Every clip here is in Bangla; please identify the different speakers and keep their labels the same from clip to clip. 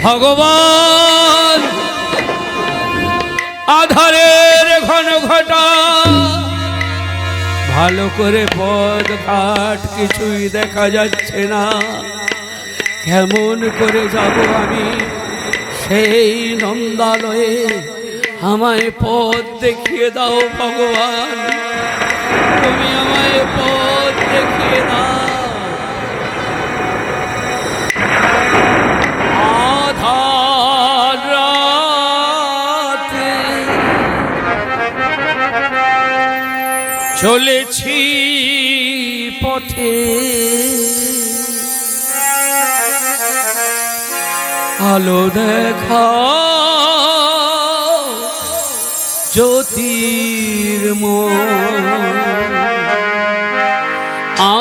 Speaker 1: ভগবান আধারের ঘন ঘটা ভালো করে পথ ঘাট কিছুই দেখা যাচ্ছে না। কেমন করে যাব আমি সেই নন্দালয়ে? আমায় পথ দেখিয়ে দাও ভগবান, তুমি আমায় পথ দেখিয়ে দাও। আধার রাতে চলেছি পথে, আলো দেখা জ্যোতির্ময়।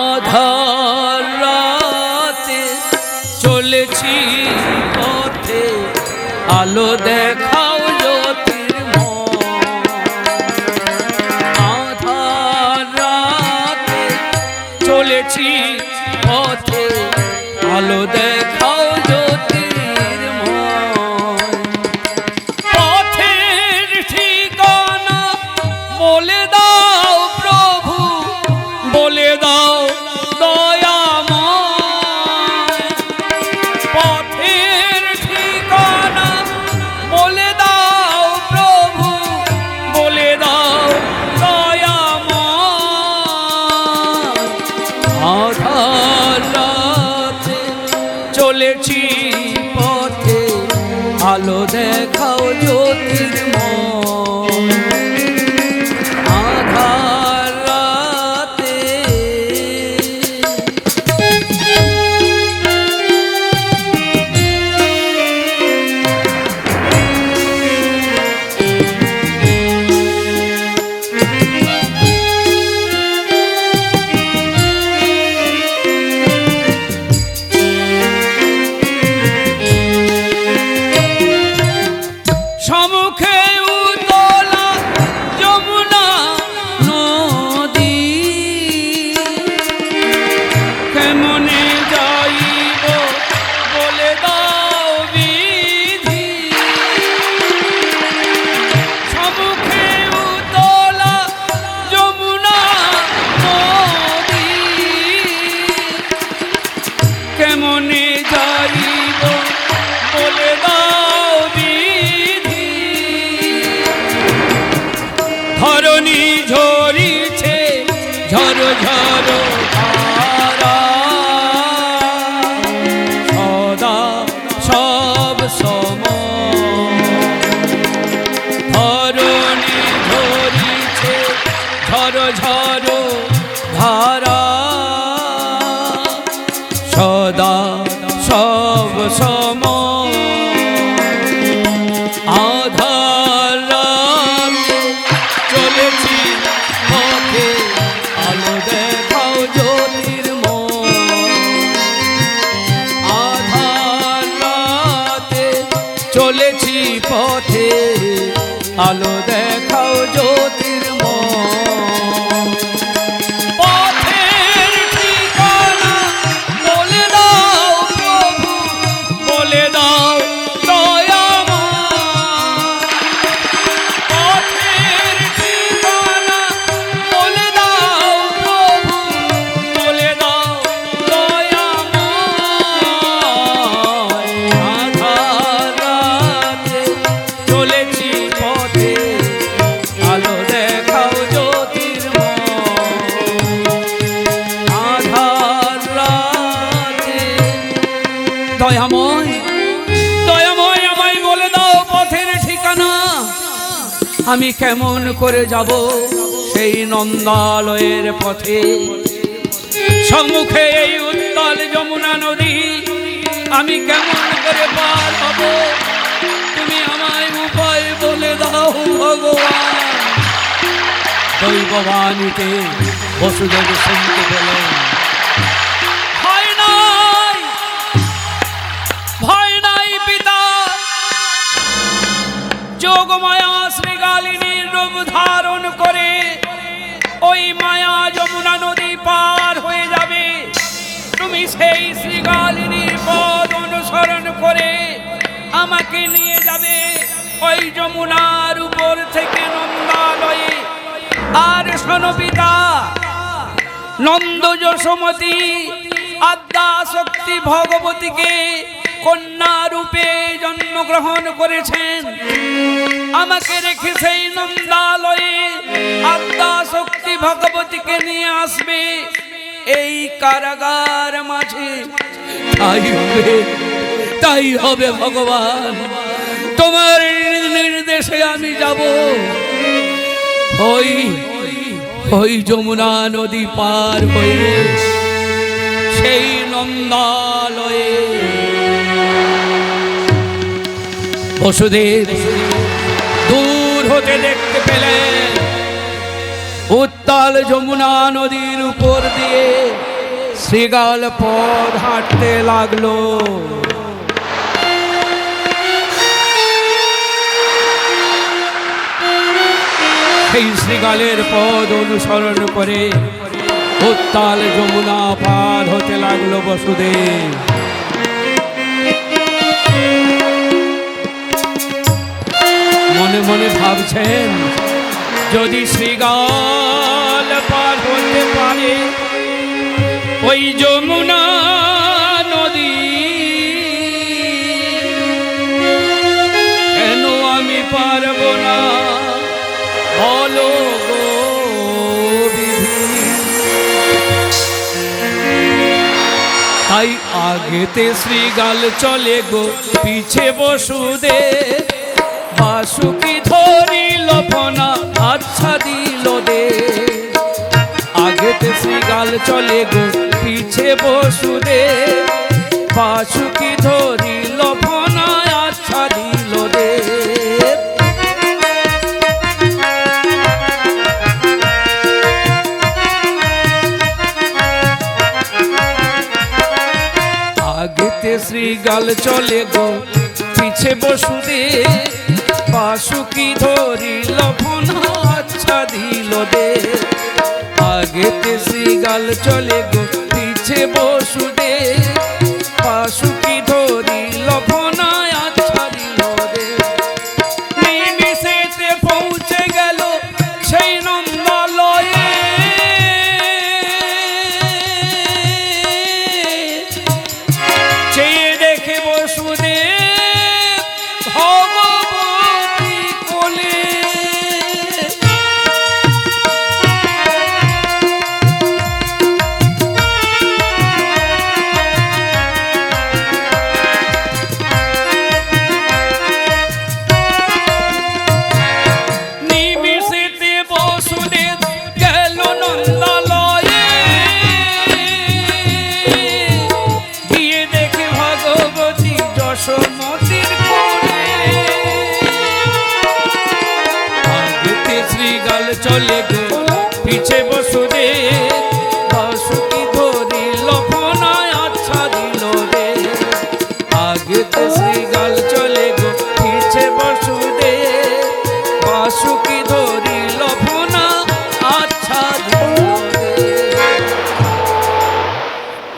Speaker 1: আধার রাতে চলেছি পথে, আলো দেখাও জ্যোতির্ময়। আধার রাতে চলেছি পথে, আলো দেখাও জ্যোতির্ময়। পথের ঠিকানা বলে দাও প্রভু, বলে দাও দয়াময়। পথের ঠিকানা বলে দাও প্রভু, বলে দাও দয়াময়। আধার রাতে চলেছি পথে, আলো দেখাও জ্যোতির্ময়। আধার রাতে সম্মুখে উতলা যমুনা নদী, কেমনে যাইব বলে দাও বিধি। সম্মুখে উতলা যমুনা নদী, কেমনে যাইব বলে দাও বিধি। ধরণী ঝরিছে ঝরো ঝরো ধারা, সদা সব সময়। ধরণী ঝরিছে ঝরো ঝরো ধারা, সদা সব সময়। আধার রাতে চলেছি পথে, আলো দেখাও জ্যোতির্ময়। আধার রাতে চলেছি পথে, আলো দেখাও জ্যোতির্ময়। পথের ঠিকানা বলে দাও প্রভু, বলে দাও দয়াময়। পথের ঠিকানা বলে দাও প্রভু, বলে দাও দয়াময়। আধার রাতে চলেছি পথে, আলো দেখাও জ্যোতির্ময়। আধার রাতে দয়াময়, দয়াময় আমায় বলে দাও পথের ঠিকানা। আমি কেমন করে যাব সেই নন্দালয়ের পথে? সম্মুখে এই উত্তাল যমুনা নদী, আমি কেমন করে পার হব? তুমি আমায় উপায় বলে দাও ভগবান। দৈববাণীতে বসুদেব শুনতে পেলেন, ভয় নাই, ভয় নাই পিতা। যোগমায়া শ্রীগালিনীর রূপ ধারণ করে ওই মায়া যমুনা নদী পার হয়ে যাবে। তুমি সেই শ্রীগালিনীর পদ অনুসরণ করে আমাকে নিয়ে যাবে ওই যমুনার উপর থেকে নন্দালয়ে। আর শোনো পিতা, নন্দ যশোমতী আদ্যা শক্তি ভগবতীকে কন্যা রূপে জন্মগ্রহণ করেছেন। আমাকে রেখে সেই নন্দালয়ে আদ্যা শক্তি ভগবতীকে নিয়ে আসবে এই কারাগার মাঝে। তাই হবে ভগবান, তোমার নির্দেশে আমি যাব ওই যমুনা নদী পার হয়ে সেই নন্দালয়ে। বসুদেব দূর হতে দেখতে পেলেন উত্তাল যমুনা নদীর উপর দিয়ে শ্রীগাল পথ হাঁটতে লাগলো। সেই শ্রীগালের পথ অনুসরণ করে উত্তাল যমুনা পার হতে লাগলো বসুদেব। মনে মনে ভাবছেন, যদি শ্রীগাল পার হতে পারে ওই যমুনা নদী, কেন আমি পারবো না বলো গো বিধি। তাই আগেতে শ্রীগাল চলে গো, পিছে বসুদেব বাসুকি ধরিল ফনা আচ্ছা দিল দে। আগেতে শ্রীগাল চলে গো, পিছে বসুদেব বাসুকি ধরিল ফনা আচ্ছা দিল দে। আগেতে শ্রীগাল চলে গো, পিছে বসুদেব বাসুকি ধরিল ফনা আচ্ছা দিল দে। আগেতে শ্রীগাল চলে গো, পিছে বসুদেব বাসুকি ধরিল ফনা আচ্ছা দিল দে। নিমিষেতে পৌঁছে গেল সেই নন্দালয়ে। চেয়ে দেখে বসুদেব ভগবতী কোলে। নিমিষেতে বসুদেব গেল নন্দালয়ে। গিয়ে দেখে ভগবতী যশোমতীর কোলে। আগেতে শ্রীগাল চলে গো, পিছে বসুদেব বাসুকি ধরিল ফনা আচ্ছা দিল রে। আগেতে শ্রীগাল চলে গো, পিছে বসুদেব বাসুকি ধরিল ফনা আচ্ছা দিল রে।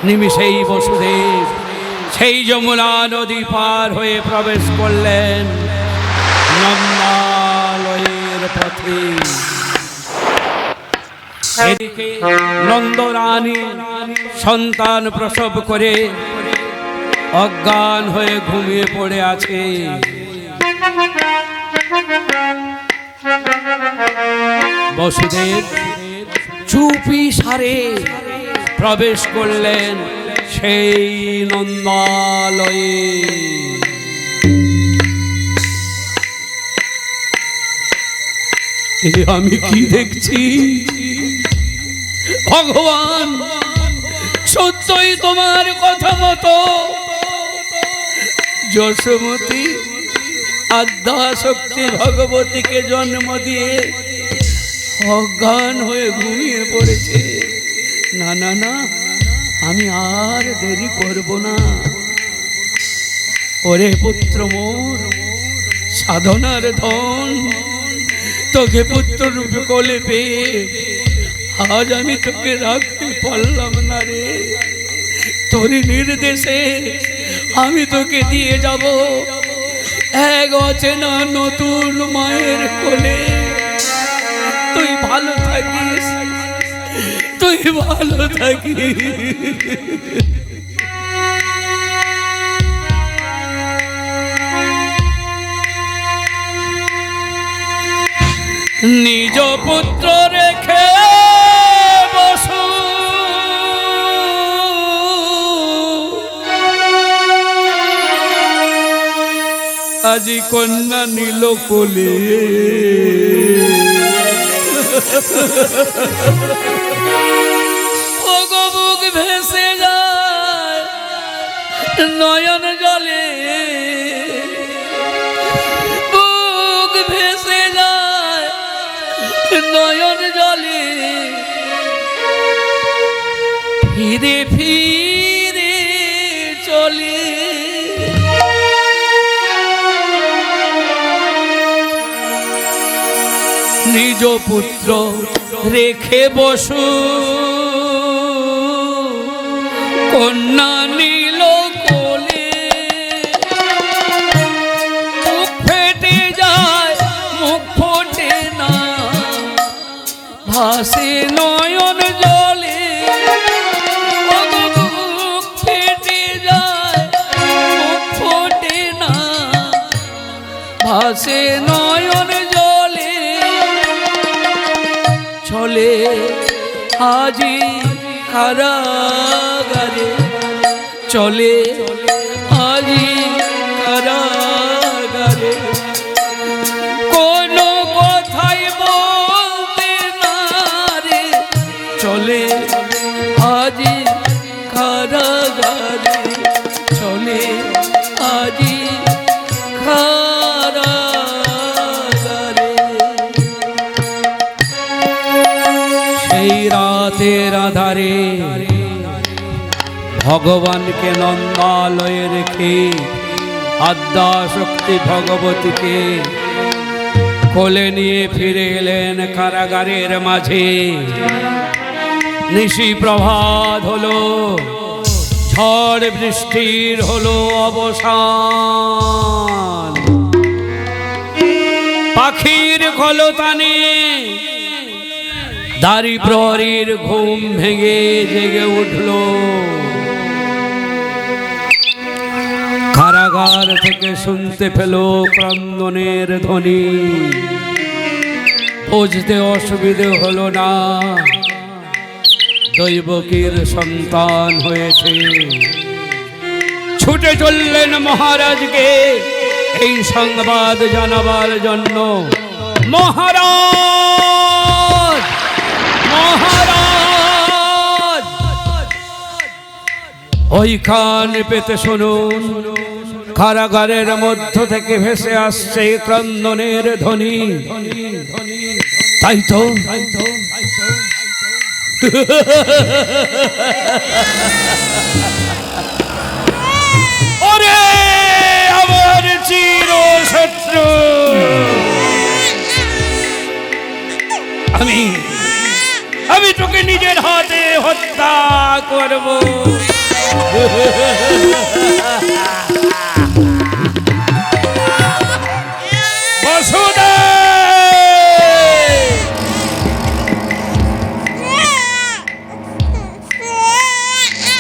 Speaker 1: নিমিষেই বসুদেব সেই যমুনা নদী পার হয়ে প্রবেশ করলেন নন্দালয়ের পথে। এদিকে নন্দরানী সন্তান প্রসব করে অজ্ঞান হয়ে ঘুমিয়ে পড়ে আছে। বসুদেব চুপি সারে প্রবেশ করলেন সেই নন্দালয়ে। আমি কি দেখছি ভগবান, সত্যই তোমার কথা মতো যশোমতী আদ্যা শক্তি ভগবতীকে জন্ম দিয়ে অজ্ঞান হয়ে ঘুমিয়ে পড়েছে। না না না, আমি আর দেরি করব না। ওরে পুত্র মোর সাধনার ধন, তোকে পুত্র রূপে কোলে পেয়ে আজ আমি তোকে রাখতে পারলাম না রে। তোর নির্দেশে আমি তোকে দিয়ে যাব এক অচেনা নতুন মায়ের কোলে। তুই ভালো থাকিস, তুই ভালো থাকিস। নিজ পুত্র রেখে বসু আজি কন্যা নীল কোলে। বুক ভেসে যায় নয়ন জলে, বুক ভেসে যায় নয়ন জলে। ফিরে ফিরে চলে নিজ পুত্র রেখে বসু কন্যা নীল কোলে। মুখ ফেটে যায় মুখ ফোটে না, ভাসে নয়ন জলে। মুখ ফেটে যায় মুখ ফোটে না, ভাসে নয়ন জলে। চলে আজি কারাগারে, চলে আজি কারাগারে। কোনো কথাই বলতে না রে, চলে আজি কারাগারে, চলে আজি কারাগারে। সেই রাতের আধারে ভগবানকে নন্দালয়ে রেখে আদ্যা শক্তি ভগবতীকে কোলে নিয়ে ফিরে এলেন কারাগারের মাঝে। নিশি প্রভাত হলো, ঝড় বৃষ্টির হলো অবসান। পাখির কলতানে দাড়ি প্রহরীর ঘুম ভেঙে জেগে উঠল। কারাগার থেকে শুনতে পেল ক্রন্দনের ধ্বনি। বুঝতে অসুবিধে হলো না, দৈবকীর সন্তান হয়েছে। ছুটে চললেন মহারাজকে এই সংবাদ জানাবার জন্য। মহারাজ, মহারাজ, ওই কান পেতে শুনুন, কারাগারের মধ্য থেকে ভেসে আসছে ক্রন্দনের ধ্বনি। তাই তো ওরে আমার চির শত্রু, আমি তোকে নিজের হাতে হত্যা করব।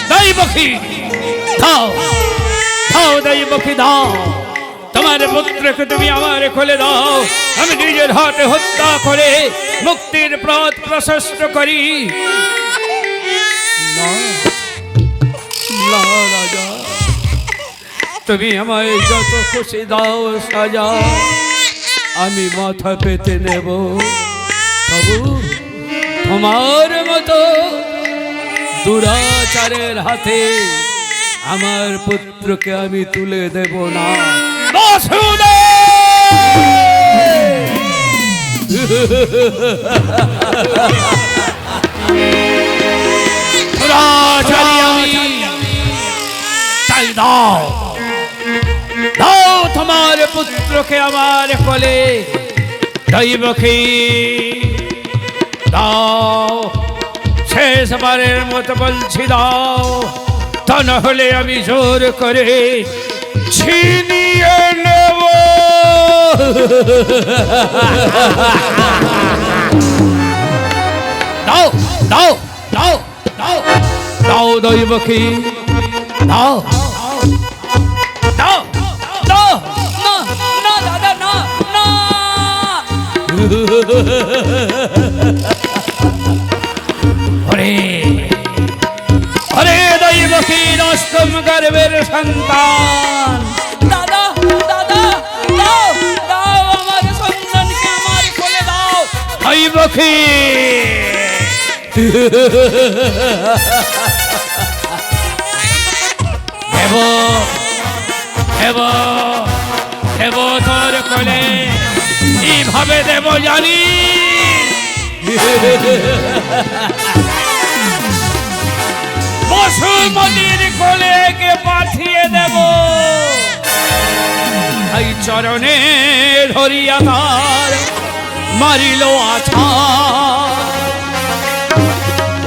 Speaker 1: দৈবকী দাও, দাও দৈবকী দাও, তোমার পুত্রকে তুমি আমার কোলে দাও। আমি নিজের হাতে হত্যা করে মুক্তির পথ প্রশস্ত করি। না রাজা, তুমি আমায় যত খুশি দাও সাজা, আমি মাথা পেতে নেব। তবু তোমার মতো দুরাচারের হাতে আমার পুত্রকে আমি তুলে দেব না। তাই দাও, দাও তোমার পুত্রকে আমার কোলে। দৈবকী দাও, শেষবারের মতো বলছি দাও, তা না হলে আমি জোর করে ছিনিয়ে নেব। দাও দাও দাও দাও দাও দৈবকী দাও দাও দাও
Speaker 2: না না দাদা না না
Speaker 1: হরে হরে দৈবকী অষ্টম গর্ভের সন্তান
Speaker 2: দাদা দাদা দাও দাও আমার সন্তানকে আমার কোলে দাও
Speaker 1: দৈবকী দেব দেব দেব তোর কোলে কিভাবে দেব জানি বসুমতির কোলে কে পাঠিয়ে দেব এই চরণে ধরিয়া তার মারিল আছা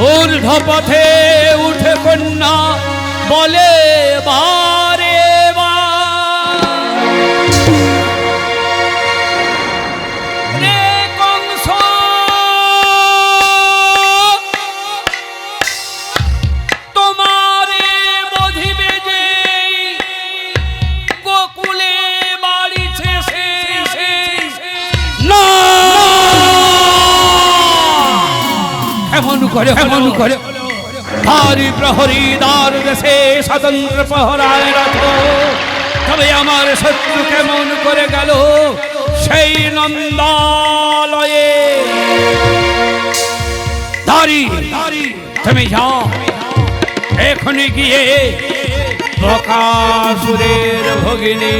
Speaker 1: ঊর্ধ্ব পথে উঠে কন্যা বলে বারে রে কংস তোমারে বধিবে যে গোকুলে বাড়িছে সে না এমন করে ভারী প্রহরী দ্বার দেশে স্বতন্ত্র প্রহরায় রথ তবে আমার শত্রু কেমন করে গেল সেই নন্দালয়ে দাঁড়ি তুমি যাও এখনই গিয়ে বকাসুরের ভগিনী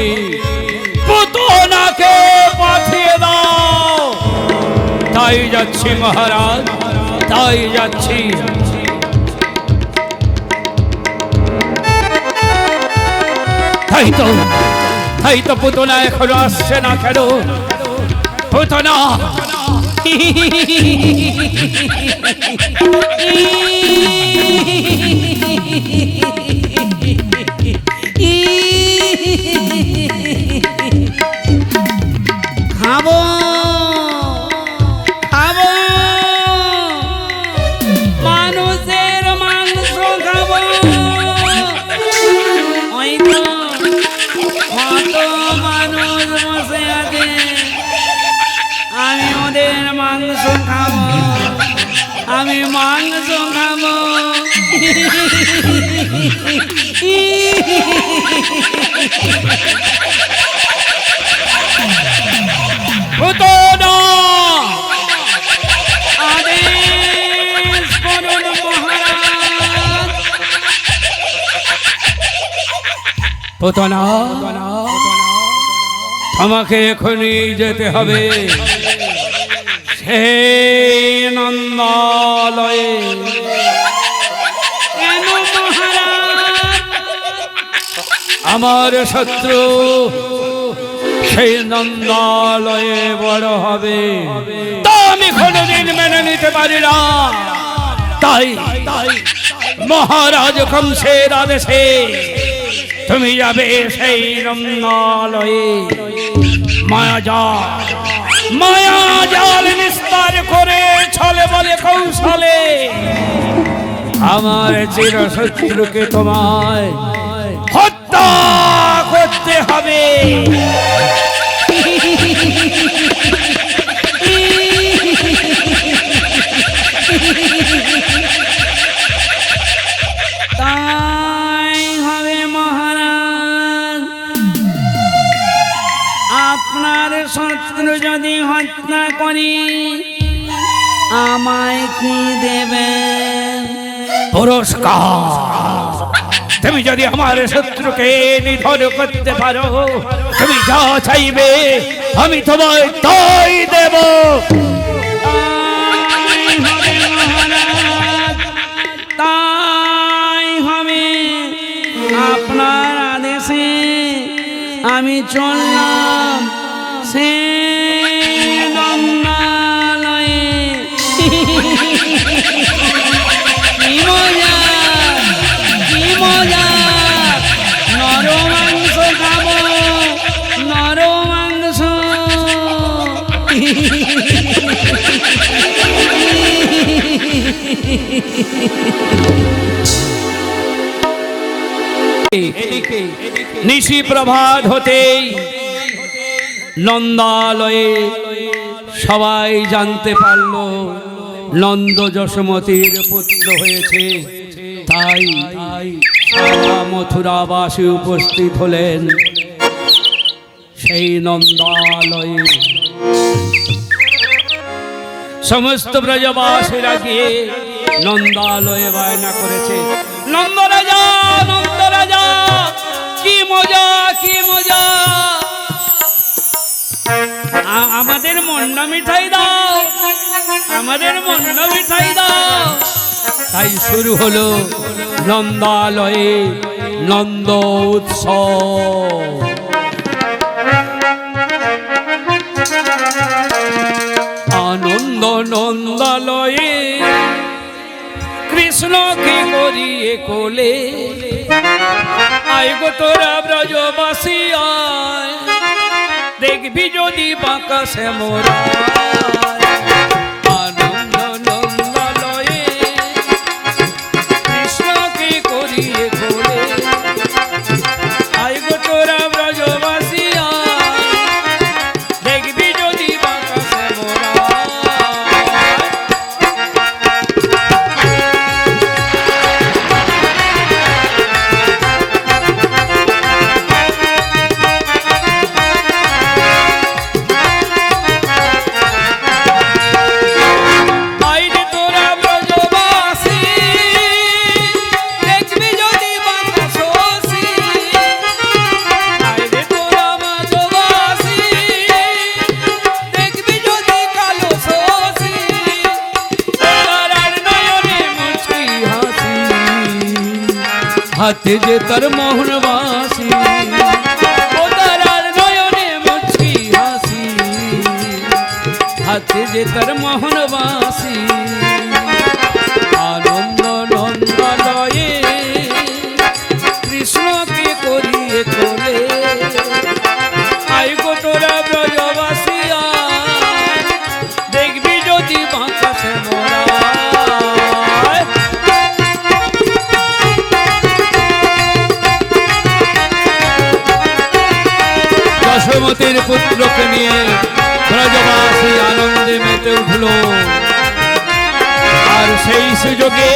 Speaker 1: পুতনাকে পাঠিয়ে দাও তাই যাচ্ছি মহারাজ তাই যাচ্ছি তাই তো পুতনা এখনো আসছে না কেন পুতনা
Speaker 2: খাবো খাবো মানুষের মাংস খাবো ওই তো কত মানুষ বসে আছে আমি ওদের মাংস খাবো আমি মাংস খাবো
Speaker 1: পুতনা
Speaker 2: আদেশ করুন মহারাজ
Speaker 1: পুতনা আমাকে এখনই যেতে হবে সেই নন্দালয়ে
Speaker 2: কেন মহারাজ
Speaker 1: আমার শত্রু সেই নন্দালয়ে বড় হবে তা আমি কোনোদিন মেনে নিতে পারি না তাই মহারাজ কংসের আদেশে তুমি যাবে সেই নন্দালয়ে মায়াজাল নিস্তার করে ছলে বলে কৌশলে আমার চিরশত্রুকে তোমায় হত্যা করতে হবে
Speaker 2: তাই হবে মহারাজ আপনার শত্রু যদি হত্যা করি আমায় কি দেবেন
Speaker 1: পুরস্কার তুমি যদি আমার শত্রুকে নিধন করতে পারো তুমি যা চাইবে আমি তোমায় তাই দেব
Speaker 2: তাই হবে মহারাজ তাই হবে আপনার আদেশে আমি চললাম সে নন্দালয়ে কি মজা কি মজা নর মাংস খাবো নর মাংস
Speaker 1: নিশি প্রভাত হতেই নন্দালয়ে সবাই জানতে পারল নন্দ যশোমতীর পুত্র হয়েছে। তাই সারা মথুরাবাসী উপস্থিত হলেন সেই নন্দালয়ে। সমস্ত ব্রজবাসীরা গিয়ে নন্দালয়ে বায়না করেছে, নন্দরাজা নন্দরাজা, কি মজা কি মজা, আমাদের মন্ডা মিঠাই দাও, আমাদের মন্ডা মিঠাই দাও। তাই শুরু হলো নন্দালয়ে নন্দ উৎসব। আনন্দ নন্দালয়ে কৃষ্ণকে করিয়ে কোলে, আয় গো তোরা ব্রজবাসী আয়, দেখবি যদি বাঁকা শ্যামরা। আনন্দ নন্দালয়ে কৃষ্ণকে করিয়ে কোলে, আয় গো তোরা ব্রজবাসী আয়, দেখবি যদি বাঁকা শ্যামরা। হাতে যে তার মোহনবাসী, ও তারার নয়নে মুচকি হাসি, হাতে যে তার মোহনবাসী। আনন্দ নন্দালয়ে কৃষ্ণকে করিয়ে কোলে, আয় গো তোরা ব্রজবাসী আয়, দেখবি যদি বাঁকা শ্যামরা। যশোমতীর পুত্রকে নিয়ে ব্রজবাসী আনন্দে মেতে উঠল। আর সেই সুযোগে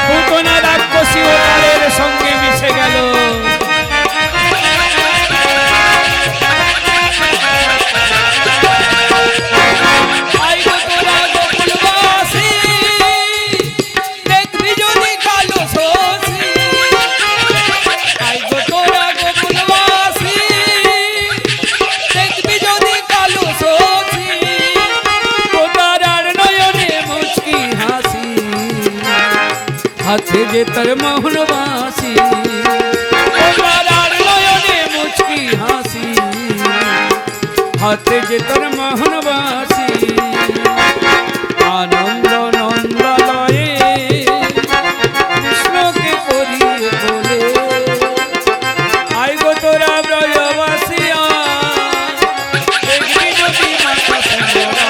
Speaker 1: পুতনা রাক্ষসী ও তাদের সঙ্গে মিশে গেল। হাতে যে তার মোহনবাসী, ও তারার নয়নে মুচকি হাসি, হাতে যে তার মোহনবাসী। আনন্দ নন্দালয়ে কৃষ্ণকে করিয়ে কোলে, আয় গো তোরা ব্রজবাসী আয়, দেখবি যদি বাঁকা শ্যামরা।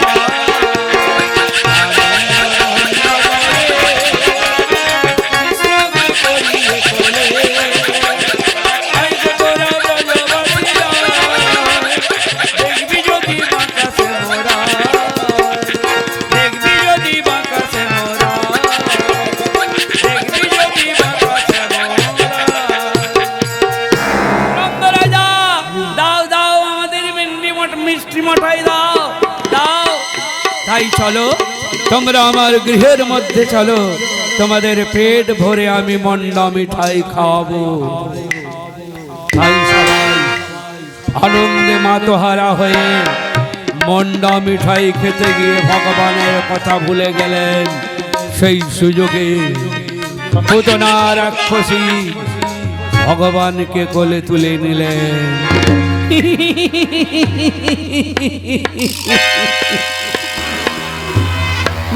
Speaker 1: তাই চলো তোমরা আমার গৃহের মধ্যে চলো, তোমাদের পেট ভরে আমি মন্ডা মিঠাই খাওয়াবো। তাই সবাই আনন্দে মাতোহারা হয়ে মন্ডা মিঠাই খেতে গিয়ে ভগবানের কথা ভুলে গেলেন। সেই সুযোগে পুতনা রাক্ষসী ভগবানকে কোলে তুলে নিলেন।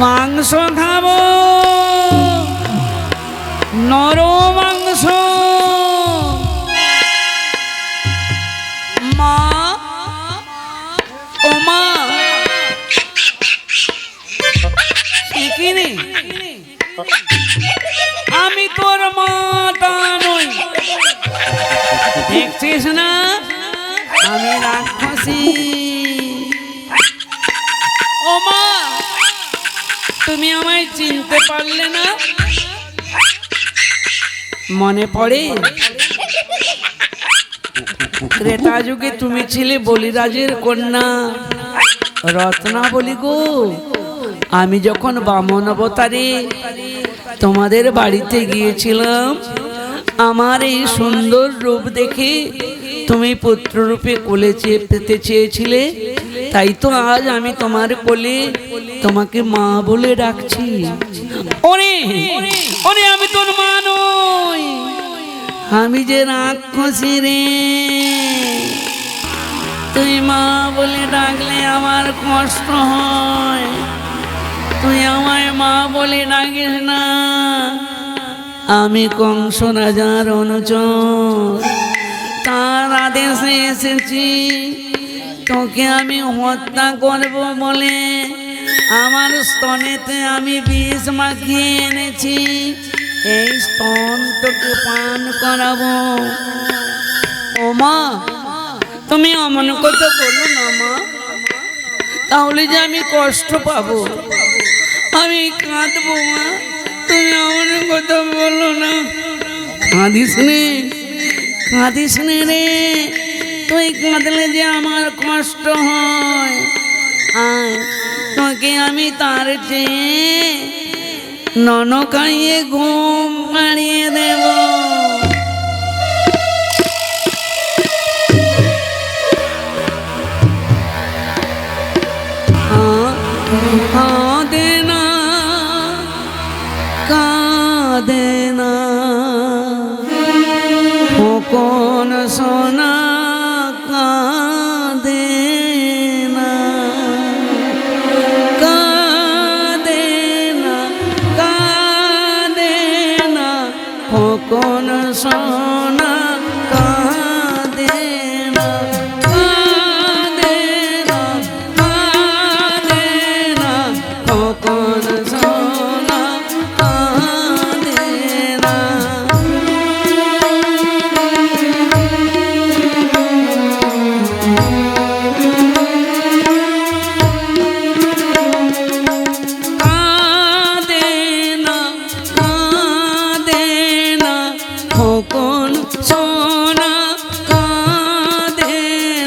Speaker 1: মাংস খাবো, নর মাংস, মা ও মা শিখিনি
Speaker 2: দেখছিস না আমি রাক্ষসী। ও মা, তুমি আমায় চিনতে পারলে না? মনে পড়ে ত্রেতা যুগে তুমি ছিলে বলিরাজের কন্যা রত্নাবলী গো। আমি যখন বামন অবতারে তোমাদের বাড়িতে গিয়েছিলাম, আমার এই সুন্দর রূপ দেখে তুমি পুত্ররূপে কোলে পেতে চেয়েছিলে, তাই তো আজ আমি তোমার কোলে তোমাকে মা বলে ডাকছি। ওরে ওরে, আমি তোর মা নই, আমি যে রাক্ষসী রে। তুই মা বলে ডাকলে আমার কষ্ট হয়, তুই আমায় মা বলে ডাকিস না। আমি কংস রাজার অনুচর, তার আদেশে এসেছি। তোকে আমি হত্যা করব বলে আমার স্তনেতে আমি বিষ মাখিয়ে এনেছি। এই স্তন তোকে পান করাবো। ও মা, তুমি অমন কথা বলো না মা, তাহলে যে আমি কষ্ট পাবো, আমি কাঁদবো মা। তুমি অমন কথা বলো না। কাঁদিস নে, কাঁদিস নে রে, তুই কাঁদলে যে আমার কষ্ট হয়। আয়, তোকে আমি তার চেয়ে ননকাইয়ে ঘুম পাড়িয়ে দেব। কাঁদে না, কাঁদে না কোন সোনা, কাঁদে না, কাঁদে না, কাঁদে না কোন সোনা, কাঁদে না, কাঁদে না, কাঁদে না কোন সোনা, কাঁদে না। কাঁদে না, কাঁদে না কোন সোনা, কাঁদে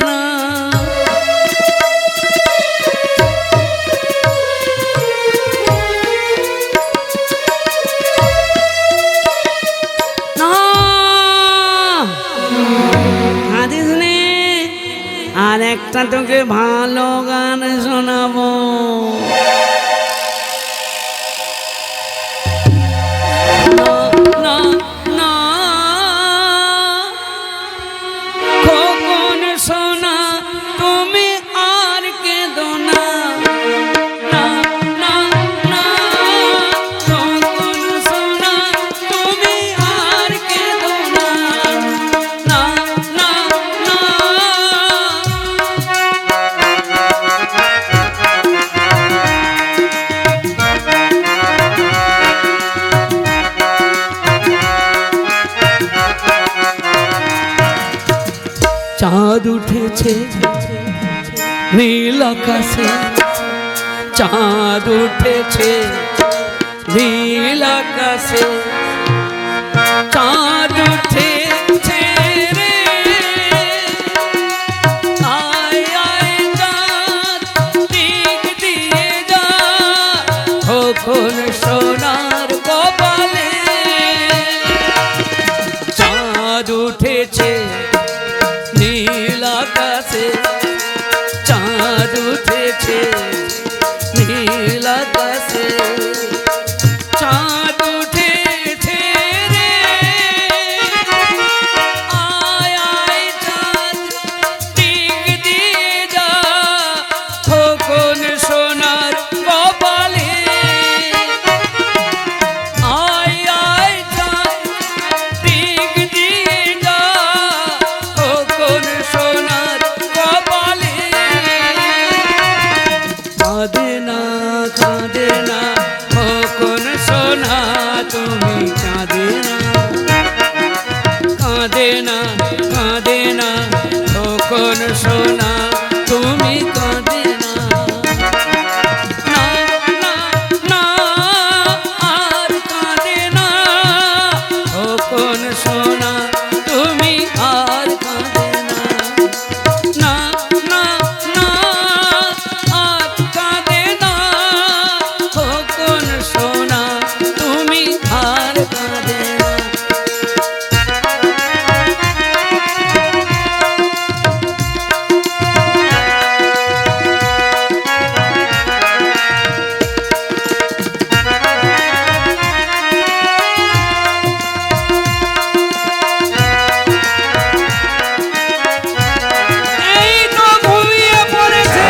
Speaker 2: না। না, কাঁদিস নে, আর একটা তোকে ভালো গান শোনাবো। না, না, খোকন সোনা, তুমি আর কেঁদো না। না, না, না, খোকন সোনা, তুমি আর কেঁদো না। না, না, না। চাঁদ উঠেছে নীল আকাশে, চাঁদ উঠেছে নীল আকাশে, চাঁদ উঠেছে রে। আয় আয় চাঁদ, দিক দিয়ে যা কখন সোনার কপালে। চাঁদ উঠেছে নীল আকাশে, চাঁদ উঠেছে নীল আকাশে, চাঁদ উঠেছে রে। আয় আয় চাঁদ, দিক দিয়ে যা কখন সোনার কপালে। আয় আয় চাঁদ, দিক দিয়ে যা কখন সোনার কপালে। কাঁদে না, কাঁদে না কাঁদে না খোকন সোনা তুমি কাঁদে না না না না আর কাঁদে না খোকন সোনা তুমি আর কাঁদে না না না না আর কাঁদে না খোকন সোনা তুমি আর কাঁদে না এই তো ঘুমিয়ে পড়েছে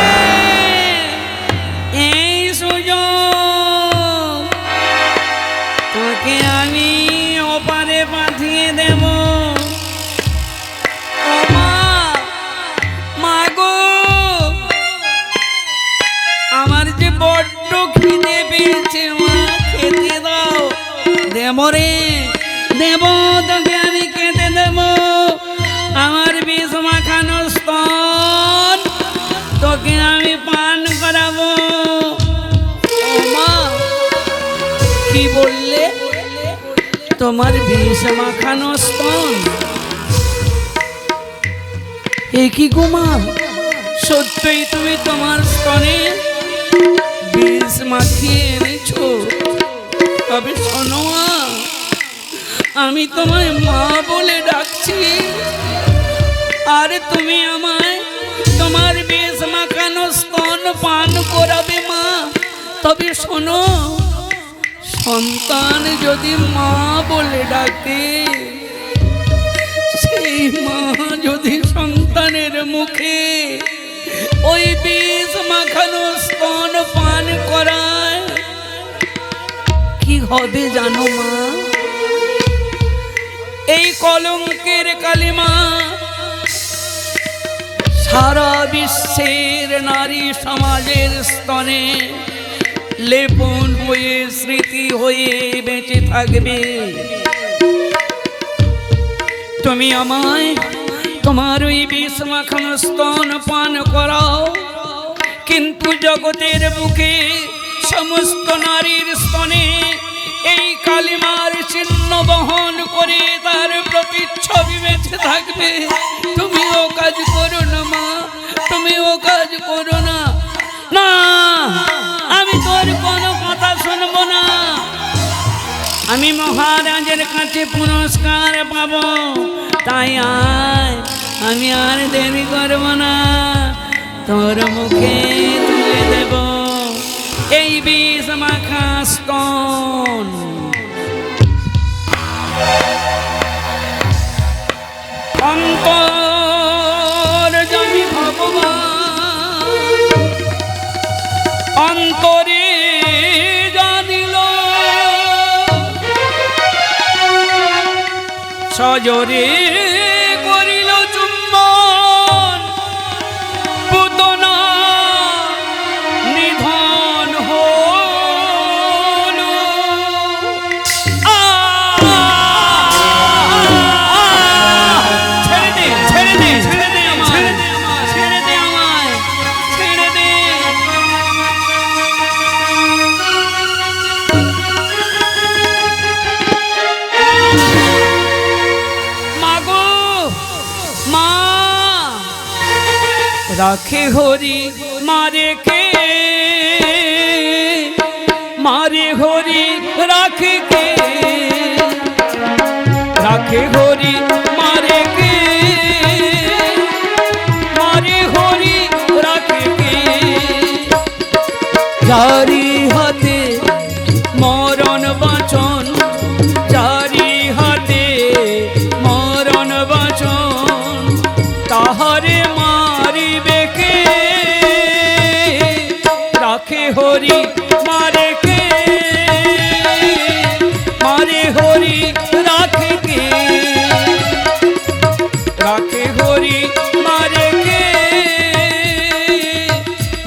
Speaker 2: এই সুযোগ তোকে আমি ওপারে পাঠিয়ে দেব ও মা মা গো আমার যে বড্ড খিদে পেয়েছে মা খেতে দাও দেব রে দেব তোকে আমি খেতে দেব আমার বিষ মাখানো স্তন তোকে আমি পান করাবো ও মা কি বললে তোমার বিষ মাখানো স্তন এ কি গো মা সত্যই তুমি তোমার স্তনে বিষ মাখিয়ে এনেছো তবে শোনো মা আমি তোমায় মা বলে ডাকছি আর তুমি আমায় তোমার বিষ মাখানো স্তন পান করাবে মা তবে শোনো সন্তান যদি মা বলে ডাকে সেই মা যদি সন্তানের মুখে ওই বিষ মাখানো স্তন পান করায় কি হবে জানো মা এই কলঙ্কের কালিমা সারা বিশ্বের নারী সমাজের স্তনে লেপন হয়ে স্মৃতি হয়ে বেঁচে থাকবে তুমি আমায় তোমার ওই বিষ মাখানো স্তন পান করাও কিন্তু জগতের বুকে সমস্ত নারীর স্তনে এই কালিমার চিহ্ন বহন করে তার প্রতিচ্ছবি বেঁচে থাকবে তুমিও কাজ করো না মা তুমিও কাজ করো না না আমি তোর কোনো কথা শুনবো না আমি মহারাজের কাছে পুরস্কার পাবো তাই আয় আমি আর দেরি করব না তোর মুখে তুলে দেব এই বিষ মাখা স্তন অন্তর জানি ভগবান অন্তরে জানিল সজরে করিল চুম্বন পুতনা নিধন হল ছেড়ে দে ছেড়ে দে ছেড়ে দে আমায় ছেড়ে দে আমায় ছেড়ে দে মাগো মা রাখে হরি মারে কে মারে হরি রাখে কে রাখে হরি মারে কে মারে হরি রাখে কে যারি হাতে মরণ বাঁচন যারি হাতে মরণ বাঁচন তাহারে মারিবে কে রাখে হরি মারে কে মারে হরি রাখে কে রাখে হরি মারে কে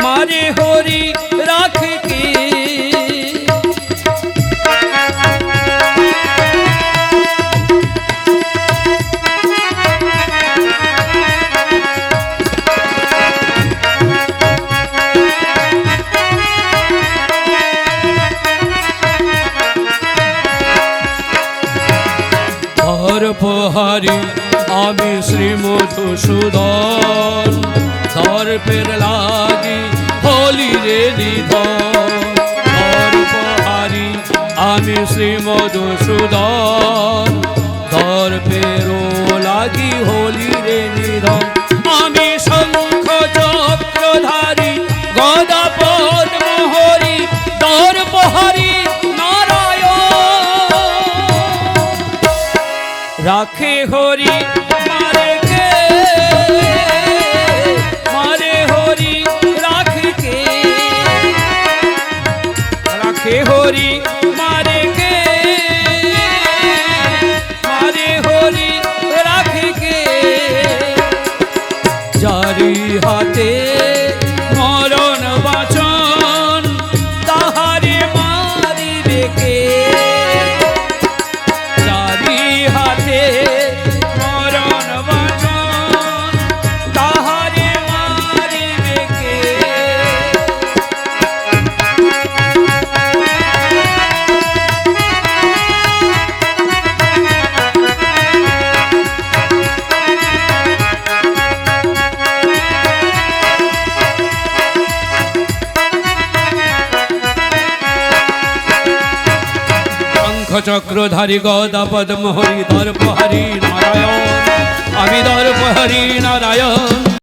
Speaker 2: মারে হরি রাখে কে
Speaker 1: দর্পহারি আমি শ্রী মধুসূদন দর্পের লাগি হলি রে নিধন দর্পহারি আমি শ্রী মধুসূদন দর্পের লাগি হলি রে নিধন আমি শঙ্খ চক্রধারী গদা পদ্মহরি দর্পহারি নারায়ণ রাখে হরি মারে কে মারে হরি রাখে কে রাখে হরি মারে কে মারে হরি রাখে কে যারি হাতে মরণ বাচন তাহারে মারিবে কে যারি হাতে মরণ বাচন তাহারে মারিবে কে চক্রধারী গদা পদ্মহরি দর্পহারি নারায়ণ আমি দর্পহারি নারায়ণ